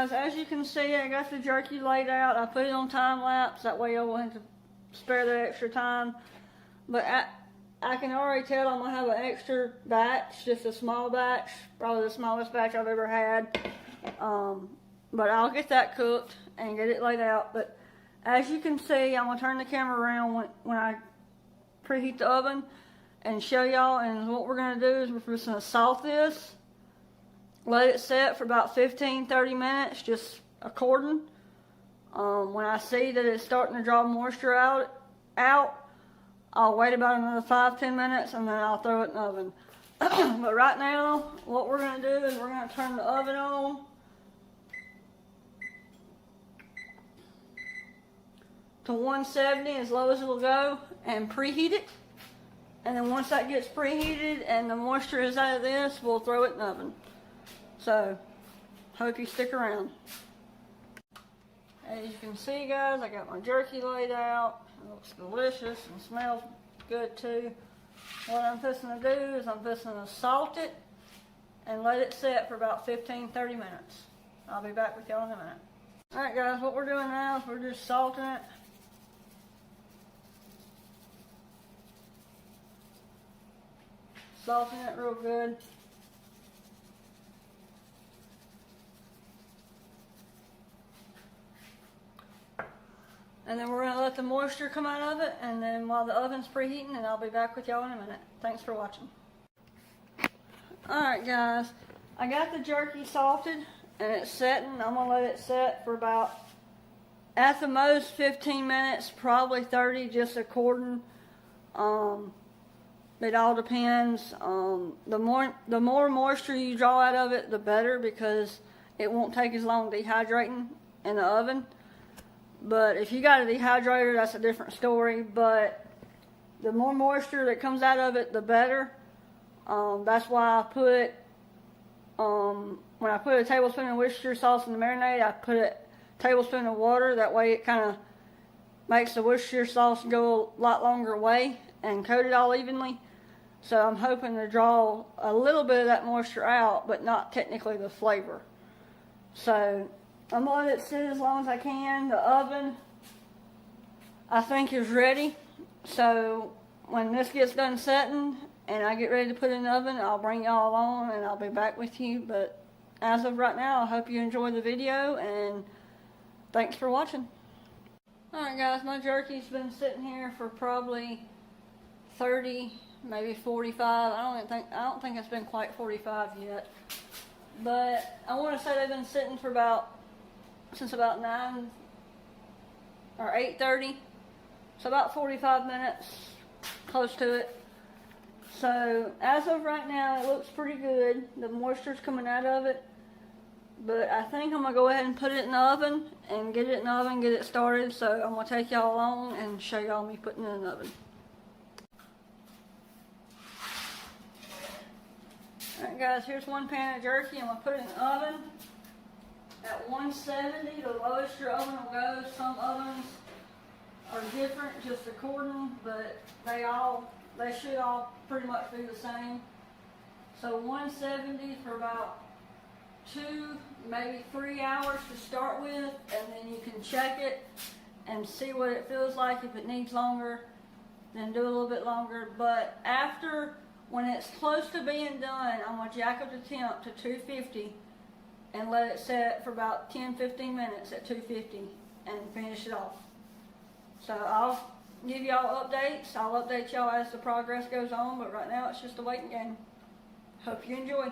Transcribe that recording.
guys, as you can see, I got the jerky laid out. I put it on time lapse, that way I won't have to spare that extra time. But I can already tell I'm gonna have an extra batch, just a small batch, probably the smallest batch I've ever had. But I'll get that cooked and get it laid out. But as you can see, I'm gonna turn the camera around when I preheat the oven and show y'all. And what we're gonna do is we're just gonna salt this, let it set for about 15-30 minutes, just according. When I see that it's starting to draw moisture out, I'll wait about another 5-10 minutes and then I'll throw it in the oven. But right now, what we're going to do is we're going to turn the oven on to 170, as low as it'll go, and preheat it. And then once that gets preheated and the moisture is out of this, we'll throw it in the oven. So, hope you stick around. As you can see, guys, I got my jerky laid out. It looks delicious and smells good too. What I'm fixing to do is I'm fixing to salt it and let it set for about 15-30 minutes. I'll be back with y'all in a minute. Alright guys, what we're doing now is we're just salting it. Salting it real good. And then we're going to let the moisture come out of it, and then while the oven's preheating, and I'll be back with y'all in a minute. Thanks for watching. Alright guys, I got the jerky salted, and it's setting. I'm going to let it set for about, at the most, 15 minutes, probably 30, just according. It all depends. The more moisture you draw out of it, the better, because it won't take as long dehydrating in the oven. But if you got a dehydrator, that's a different story. But the more moisture that comes out of it, the better. That's why I put, when I put a tablespoon of Worcestershire sauce in the marinade, I put a tablespoon of water. That way it kind of makes the Worcestershire sauce go a lot longer way and coat it all evenly. So I'm hoping to draw a little bit of that moisture out, but not technically the flavor. So I'm going to let it sit as long as I can. The oven, I think, is ready. So when this gets done setting and I get ready to put it in the oven, I'll bring y'all along and I'll be back with you. But as of right now, I hope you enjoyed the video, and thanks for watching. Alright guys, my jerky's been sitting here for probably 30, maybe 45. I don't think it's been quite 45 yet. But I want to say they've been sitting for since about 9 or 8:30, so about 45 minutes, close to it. So as of right now, it looks pretty good. The moisture's coming out of it, but I think I'm gonna go ahead and put it in the oven and get it in the oven, get it started. So I'm gonna take y'all along and show y'all me putting it in the oven. Alright guys, here's one pan of jerky. I'm gonna put it in the oven at 170, the lowest your oven will go. Some ovens are different, just according, but they should all pretty much be the same. So 170 for about 2, maybe 3 hours to start with, and then you can check it and see what it feels like. If it needs longer, then do a little bit longer. But after, when it's close to being done, I'm going to jack up the temp to 250 and let it set for about 10-15 minutes at 250 and finish it off. So I'll give y'all updates. I'll update y'all as the progress goes on, but right now it's just a waiting game. Hope you enjoy.